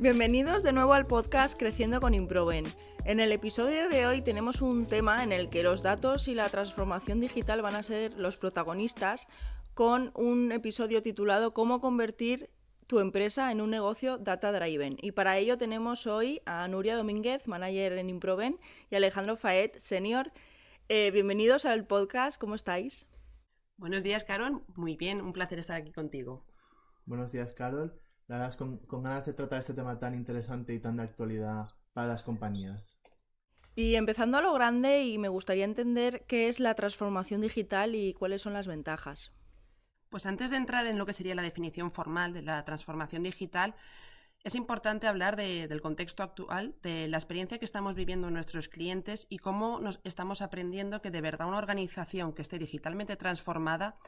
Bienvenidos de nuevo al podcast Creciendo con Improven. En el episodio de hoy tenemos un tema en el que los datos y la transformación digital van a ser los protagonistas, con un episodio titulado Cómo convertir tu empresa en un negocio data driven. Y para ello tenemos hoy a Nuria Domínguez, manager en Improven, y Alejandro Faet, senior. Bienvenidos al podcast, ¿cómo estáis? Buenos días, Carol. Muy bien, un placer estar aquí contigo. Buenos días, Carol. La verdad es con ganas de tratar este tema tan interesante y tan de actualidad para las compañías. Y empezando a lo grande, y me gustaría entender qué es la transformación digital y cuáles son las ventajas. Pues antes de entrar en lo que sería la definición formal de la transformación digital, es importante hablar del contexto actual, de la experiencia que estamos viviendo nuestros clientes y cómo nos estamos aprendiendo que de verdad una organización que esté digitalmente transformada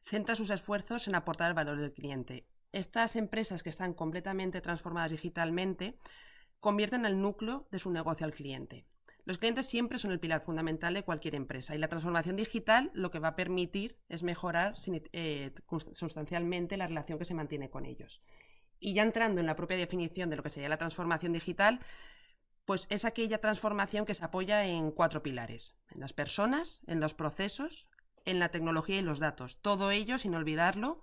centra sus esfuerzos en aportar el valor del cliente. Estas empresas que están completamente transformadas digitalmente convierten el núcleo de su negocio al cliente. Los clientes siempre son el pilar fundamental de cualquier empresa y la transformación digital lo que va a permitir es mejorar sustancialmente la relación que se mantiene con ellos. Y ya entrando en la propia definición de lo que sería la transformación digital, pues es aquella transformación que se apoya en 4 pilares: en las personas, en los procesos, en la tecnología y los datos. Todo ello, sin olvidarlo,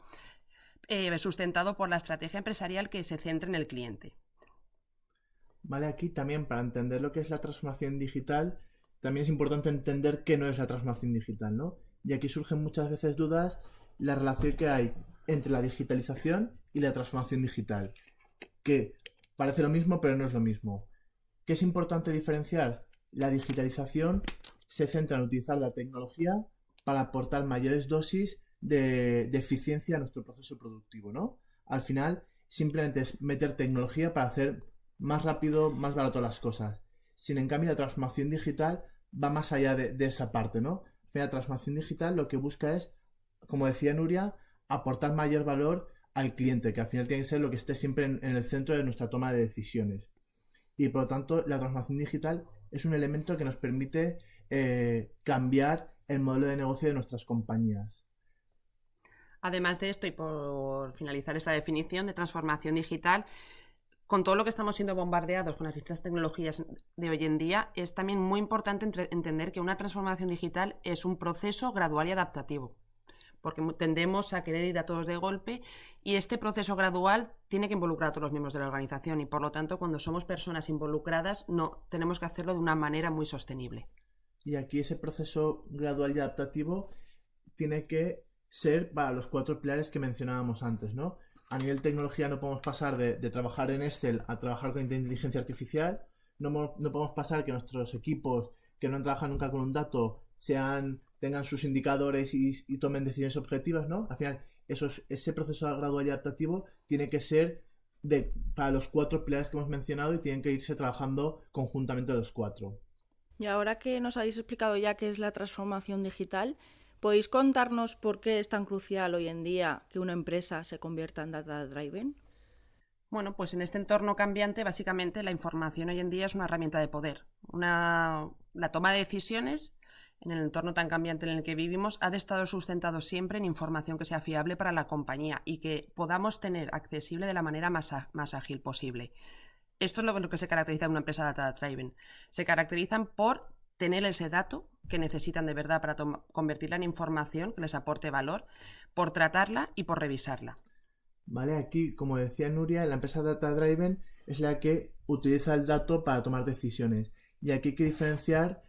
sustentado por la estrategia empresarial que se centra en el cliente. Vale, aquí también para entender lo que es la transformación digital, también es importante entender qué no es la transformación digital, ¿no? Y aquí surgen muchas veces dudas la relación que hay entre la digitalización y la transformación digital, que parece lo mismo pero no es lo mismo. ¿Qué es importante diferenciar? La digitalización se centra en utilizar la tecnología para aportar mayores dosis de eficiencia a nuestro proceso productivo, ¿no? Al final, simplemente es meter tecnología para hacer más rápido, más barato las cosas. Sin en cambio, la transformación digital va más allá de esa parte, ¿no? Al final, la transformación digital lo que busca es, como decía Nuria, aportar mayor valor al cliente, que al final tiene que ser lo que esté siempre en el centro de nuestra toma de decisiones. Y por lo tanto, la transformación digital es un elemento que nos permite cambiar el modelo de negocio de nuestras compañías. Además de esto, y por finalizar esta definición de transformación digital, con todo lo que estamos siendo bombardeados con las distintas tecnologías de hoy en día, es también muy importante entender que una transformación digital es un proceso gradual y adaptativo, porque tendemos a querer ir a todos de golpe y este proceso gradual tiene que involucrar a todos los miembros de la organización y por lo tanto cuando somos personas involucradas tenemos que hacerlo de una manera muy sostenible. Y aquí ese proceso gradual y adaptativo tiene que ser para los 4 pilares que mencionábamos antes, ¿no? A nivel tecnología no podemos pasar de trabajar en Excel a trabajar con inteligencia artificial, no podemos pasar que nuestros equipos que no han trabajado nunca con un dato tengan sus indicadores y tomen decisiones objetivas, ¿no? Al final, ese proceso gradual y adaptativo tiene que ser para los 4 pilares que hemos mencionado y tienen que irse trabajando conjuntamente los 4. Y ahora que nos habéis explicado ya qué es la transformación digital, ¿podéis contarnos por qué es tan crucial hoy en día que una empresa se convierta en data driven? Bueno, pues en este entorno cambiante, básicamente la información hoy en día es una herramienta de poder. La toma de decisiones en el entorno tan cambiante en el que vivimos ha de estar sustentado siempre en información que sea fiable para la compañía y que podamos tener accesible de la manera más ágil posible. Esto es lo que se caracteriza en una empresa data driven. Se caracterizan por tener ese dato que necesitan de verdad para convertirla en información que les aporte valor, por tratarla y por revisarla. Vale, aquí, como decía Nuria, la empresa Data Driven es la que utiliza el dato para tomar decisiones. Y aquí hay que diferenciar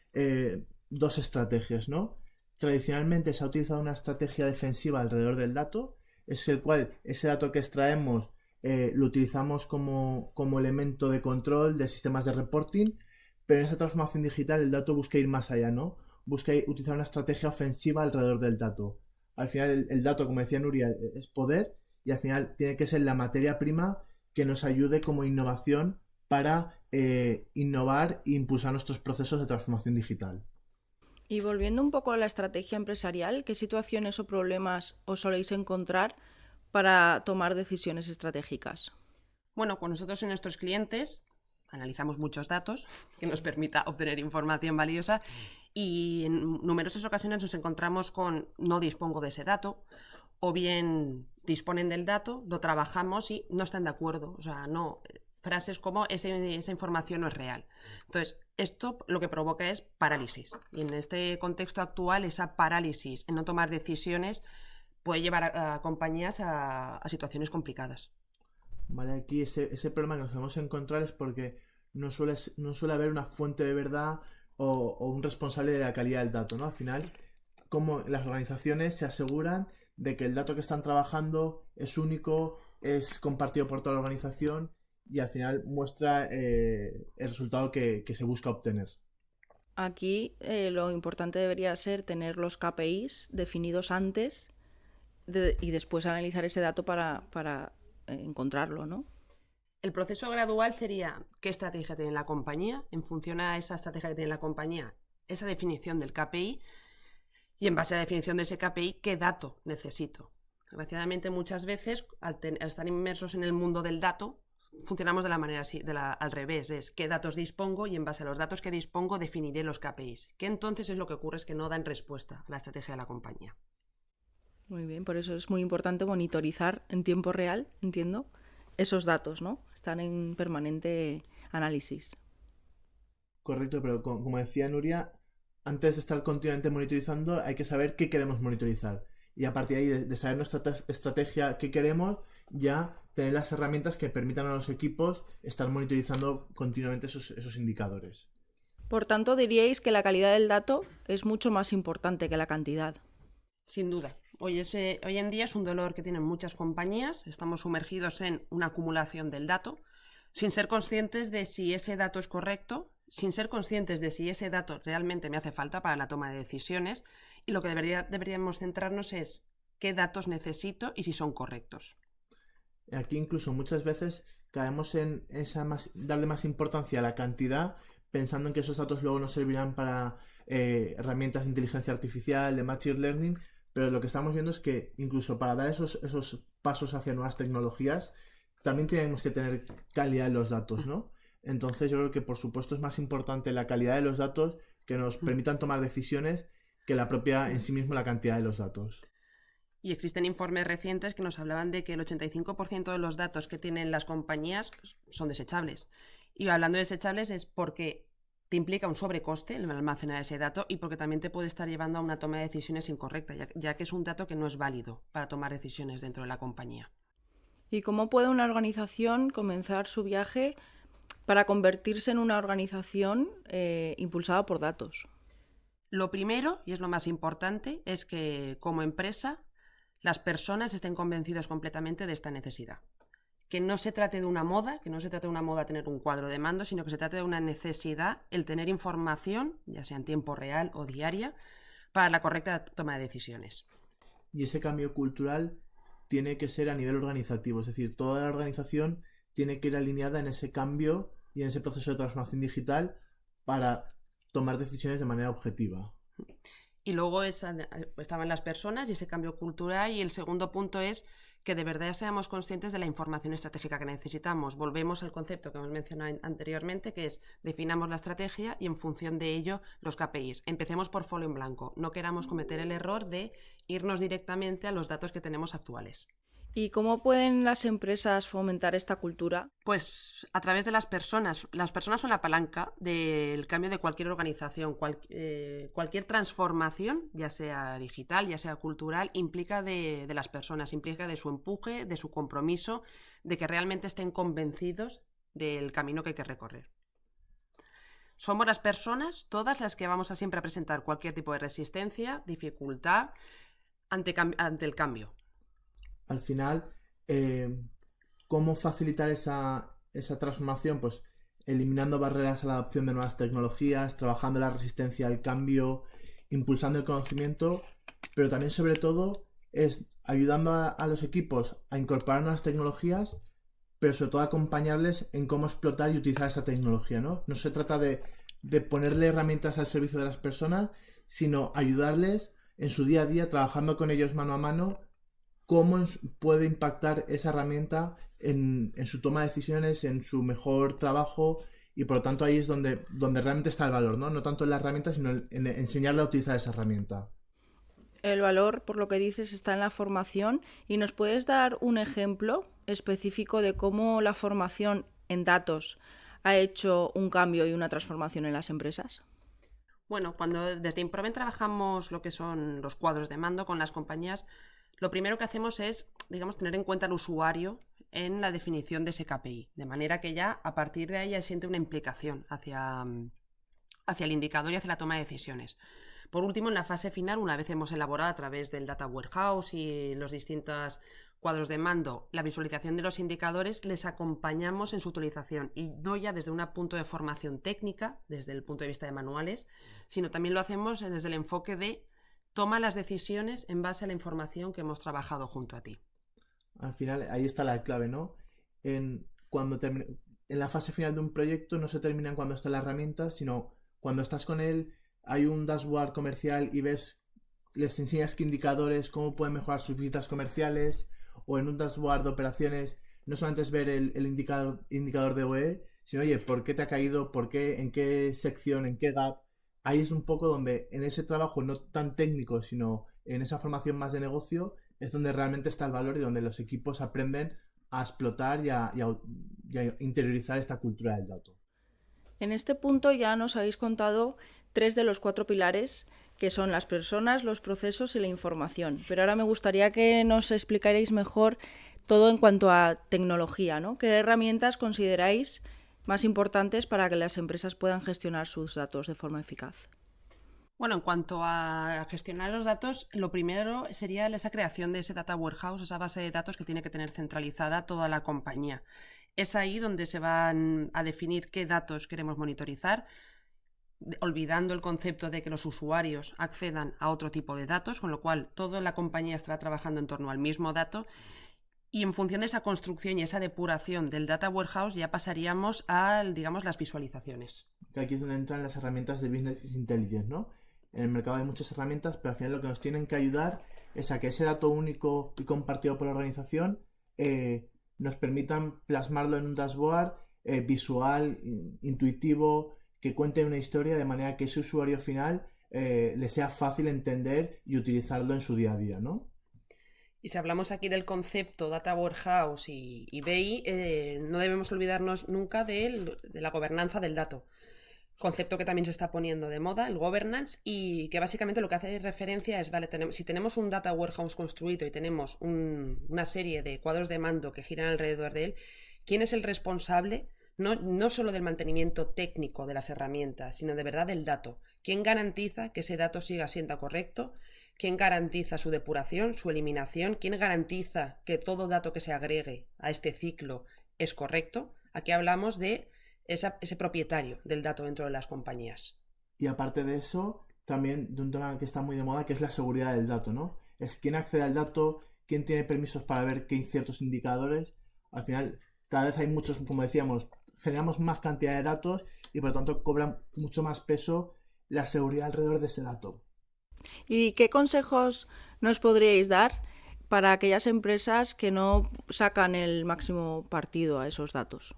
2 estrategias, ¿no? Tradicionalmente se ha utilizado una estrategia defensiva alrededor del dato, es el cual ese dato que extraemos lo utilizamos como elemento de control de sistemas de reporting, pero en esa transformación digital el dato busca ir más allá, ¿no? Busca utilizar una estrategia ofensiva alrededor del dato. Al final el dato, como decía Nuria, es poder y al final tiene que ser la materia prima que nos ayude como innovación para innovar e impulsar nuestros procesos de transformación digital. Y volviendo un poco a la estrategia empresarial, ¿qué situaciones o problemas os soléis encontrar para tomar decisiones estratégicas? Bueno, con nosotros y nuestros clientes analizamos muchos datos que nos permita obtener información valiosa y en numerosas ocasiones nos encontramos con no dispongo de ese dato o bien disponen del dato, lo trabajamos y no están de acuerdo. O sea, no, frases como esa información no es real. Entonces, esto lo que provoca es parálisis. Y en este contexto actual, esa parálisis en no tomar decisiones puede llevar a compañías a situaciones complicadas. Vale, aquí ese problema que nos vamos a encontrar es porque no suele haber una fuente de verdad o un responsable de la calidad del dato, ¿no? Al final, como las organizaciones se aseguran de que el dato que están trabajando es único, es compartido por toda la organización y al final muestra el resultado que se busca obtener. Aquí lo importante debería ser tener los KPIs definidos antes y después analizar ese dato para encontrarlo, ¿no? El proceso gradual sería qué estrategia tiene la compañía, en función a esa estrategia que tiene la compañía, esa definición del KPI, y en base a la definición de ese KPI, qué dato necesito. Desgraciadamente, muchas veces, al estar inmersos en el mundo del dato, funcionamos de la manera así, al revés, es qué datos dispongo y en base a los datos que dispongo definiré los KPIs, que entonces es lo que ocurre es que no dan respuesta a la estrategia de la compañía. Muy bien, por eso es muy importante monitorizar en tiempo real, entiendo, esos datos, ¿no? Están en permanente análisis. Correcto, pero como decía Nuria, antes de estar continuamente monitorizando hay que saber qué queremos monitorizar. Y a partir de ahí, de saber nuestra estrategia que queremos, ya tener las herramientas que permitan a los equipos estar monitorizando continuamente esos indicadores. Por tanto, diríais que la calidad del dato es mucho más importante que la cantidad. Sin duda. Hoy en día es un dolor que tienen muchas compañías. Estamos sumergidos en una acumulación del dato, sin ser conscientes de si ese dato es correcto, sin ser conscientes de si ese dato realmente me hace falta para la toma de decisiones, y lo que deberíamos centrarnos es qué datos necesito y si son correctos. Aquí incluso muchas veces caemos en darle más importancia a la cantidad, pensando en que esos datos luego nos servirán para herramientas de inteligencia artificial, de machine learning, pero lo que estamos viendo es que incluso para dar esos pasos hacia nuevas tecnologías, también tenemos que tener calidad en los datos, ¿no? Entonces yo creo que por supuesto es más importante la calidad de los datos que nos permitan tomar decisiones que la propia en sí mismo la cantidad de los datos. Y existen informes recientes que nos hablaban de que el 85% de los datos que tienen las compañías son desechables. Y hablando de desechables es porque te implica un sobrecoste el almacenar ese dato y porque también te puede estar llevando a una toma de decisiones incorrecta, ya que es un dato que no es válido para tomar decisiones dentro de la compañía. ¿Y cómo puede una organización comenzar su viaje para convertirse en una organización impulsada por datos? Lo primero, y es lo más importante, es que como empresa las personas estén convencidas completamente de esta necesidad. Que no se trate de una moda, tener un cuadro de mando, sino que se trate de una necesidad el tener información, ya sea en tiempo real o diaria, para la correcta toma de decisiones. Y ese cambio cultural tiene que ser a nivel organizativo, es decir, toda la organización tiene que ir alineada en ese cambio y en ese proceso de transformación digital para tomar decisiones de manera objetiva. Y luego estaban las personas y ese cambio cultural, y el segundo punto es que de verdad seamos conscientes de la información estratégica que necesitamos. Volvemos al concepto que hemos mencionado anteriormente, que es definamos la estrategia y en función de ello los KPIs. Empecemos por folio en blanco. No queramos cometer el error de irnos directamente a los datos que tenemos actuales. ¿Y cómo pueden las empresas fomentar esta cultura? Pues a través de las personas. Las personas son la palanca del cambio de cualquier organización. Cualquier transformación, ya sea digital, ya sea cultural, implica de las personas, implica de su empuje, de su compromiso, de que realmente estén convencidos del camino que hay que recorrer. Somos las personas, todas las que vamos a siempre a presentar cualquier tipo de resistencia, dificultad ante el cambio. Al final, ¿cómo facilitar esa transformación? Pues eliminando barreras a la adopción de nuevas tecnologías, trabajando la resistencia al cambio, impulsando el conocimiento, pero también sobre todo es ayudando a los equipos a incorporar nuevas tecnologías, pero sobre todo acompañarles en cómo explotar y utilizar esa tecnología, ¿no? No se trata de ponerle herramientas al servicio de las personas, sino ayudarles en su día a día, trabajando con ellos mano a mano, cómo puede impactar esa herramienta en su toma de decisiones, en su mejor trabajo, y por lo tanto ahí es donde realmente está el valor, ¿no? No tanto en la herramienta, sino en enseñarle a utilizar esa herramienta. El valor, por lo que dices, está en la formación. ¿Y nos puedes dar un ejemplo específico de cómo la formación en datos ha hecho un cambio y una transformación en las empresas? Bueno, cuando desde Improven trabajamos lo que son los cuadros de mando con las compañías, lo primero que hacemos es, digamos, tener en cuenta al usuario en la definición de ese KPI, de manera que ya a partir de ahí ya siente una implicación hacia el indicador y hacia la toma de decisiones. Por último, en la fase final, una vez hemos elaborado a través del Data Warehouse y los distintos cuadros de mando la visualización de los indicadores, les acompañamos en su utilización y no ya desde un punto de formación técnica, desde el punto de vista de manuales, sino también lo hacemos desde el enfoque de toma las decisiones en base a la información que hemos trabajado junto a ti. Al final, ahí está la clave, ¿no? En la fase final de un proyecto no se termina cuando está la herramienta, sino cuando estás con él, hay un dashboard comercial y les enseñas qué indicadores, cómo pueden mejorar sus visitas comerciales, o en un dashboard de operaciones, no solamente es ver el indicador de OE, sino, oye, ¿por qué te ha caído? ¿Por qué? ¿En qué sección? ¿En qué gap? Ahí es un poco donde en ese trabajo no tan técnico, sino en esa formación más de negocio, es donde realmente está el valor y donde los equipos aprenden a explotar y a interiorizar esta cultura del dato. En este punto ya nos habéis contado 3 de los 4 pilares, que son las personas, los procesos y la información. Pero ahora me gustaría que nos explicarais mejor todo en cuanto a tecnología, ¿no? ¿Qué herramientas consideráis más importantes para que las empresas puedan gestionar sus datos de forma eficaz? Bueno, en cuanto a gestionar los datos, lo primero sería esa creación de ese data warehouse, esa base de datos que tiene que tener centralizada toda la compañía. Es ahí donde se van a definir qué datos queremos monitorizar, olvidando el concepto de que los usuarios accedan a otro tipo de datos, con lo cual toda la compañía estará trabajando en torno al mismo dato. Y en función de esa construcción y esa depuración del data warehouse ya pasaríamos a, digamos, las visualizaciones. Aquí es donde entran las herramientas de Business Intelligence, ¿no? En el mercado hay muchas herramientas, pero al final lo que nos tienen que ayudar es a que ese dato único y compartido por la organización nos permitan plasmarlo en un dashboard visual, intuitivo, que cuente una historia de manera que ese usuario final le sea fácil entender y utilizarlo en su día a día, ¿no? Y si hablamos aquí del concepto Data Warehouse y BI, no debemos olvidarnos nunca de la gobernanza del dato. Concepto que también se está poniendo de moda, el governance, y que básicamente lo que hace referencia es, vale, si tenemos un Data Warehouse construido y tenemos una serie de cuadros de mando que giran alrededor de él, ¿quién es el responsable? No solo del mantenimiento técnico de las herramientas, sino de verdad del dato. ¿Quién garantiza que ese dato siga siendo correcto? ¿Quién garantiza su depuración, su eliminación? ¿Quién garantiza que todo dato que se agregue a este ciclo es correcto? Aquí hablamos de ese propietario del dato dentro de las compañías. Y aparte de eso, también de un tema que está muy de moda, que es la seguridad del dato, ¿no? Es quién accede al dato, quién tiene permisos para ver qué hay ciertos indicadores. Al final, cada vez hay muchos, como decíamos, generamos más cantidad de datos y por lo tanto cobran mucho más peso la seguridad alrededor de ese dato. ¿Y qué consejos nos podríais dar para aquellas empresas que no sacan el máximo partido a esos datos?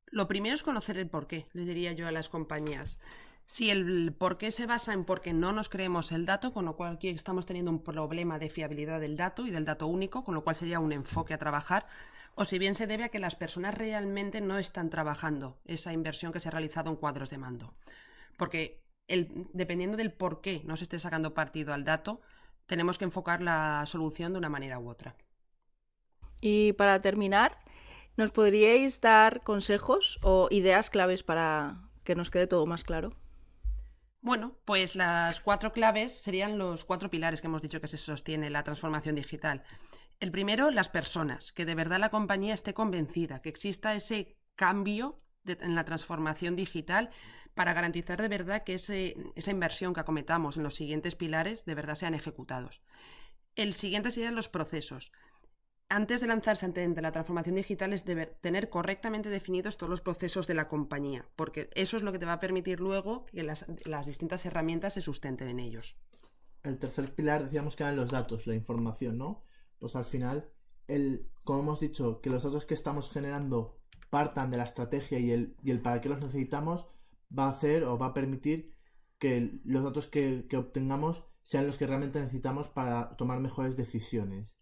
Lo primero es conocer el porqué, les diría yo a las compañías. Si el porqué se basa en porque no nos creemos el dato, con lo cual aquí estamos teniendo un problema de fiabilidad del dato y del dato único, con lo cual sería un enfoque a trabajar, o si bien se debe a que las personas realmente no están trabajando esa inversión que se ha realizado en cuadros de mando. Porque dependiendo del por qué no se esté sacando partido al dato, tenemos que enfocar la solución de una manera u otra. Y para terminar, ¿nos podríais dar consejos o ideas claves para que nos quede todo más claro? Bueno, pues las 4 claves serían los 4 pilares que hemos dicho que se sostiene la transformación digital. El primero, las personas, que de verdad la compañía esté convencida, que exista ese cambio en la transformación digital para garantizar de verdad que esa inversión que acometamos en los siguientes pilares de verdad sean ejecutados. El siguiente serían los procesos. Antes de lanzarse ante la transformación digital es tener correctamente definidos todos los procesos de la compañía, porque eso es lo que te va a permitir luego que las distintas herramientas se sustenten en ellos. El tercer pilar decíamos que eran los datos, la información, ¿no? Pues al final, como hemos dicho, que los datos que estamos generando partan de la estrategia y el para qué los necesitamos, va a hacer o va a permitir que los datos que obtengamos sean los que realmente necesitamos para tomar mejores decisiones.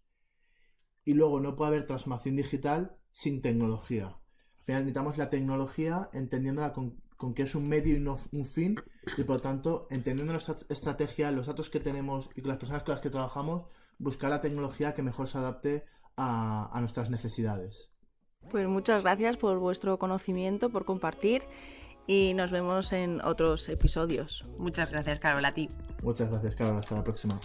Y luego no puede haber transformación digital sin tecnología. Al final necesitamos la tecnología entendiéndola con que es un medio y no un fin, y por lo tanto, entendiendo nuestra estrategia, los datos que tenemos y con las personas con las que trabajamos, buscar la tecnología que mejor se adapte a nuestras necesidades. Pues muchas gracias por vuestro conocimiento, por compartir, y nos vemos en otros episodios. Muchas gracias, Carol, a ti. Muchas gracias, Carol. Hasta la próxima.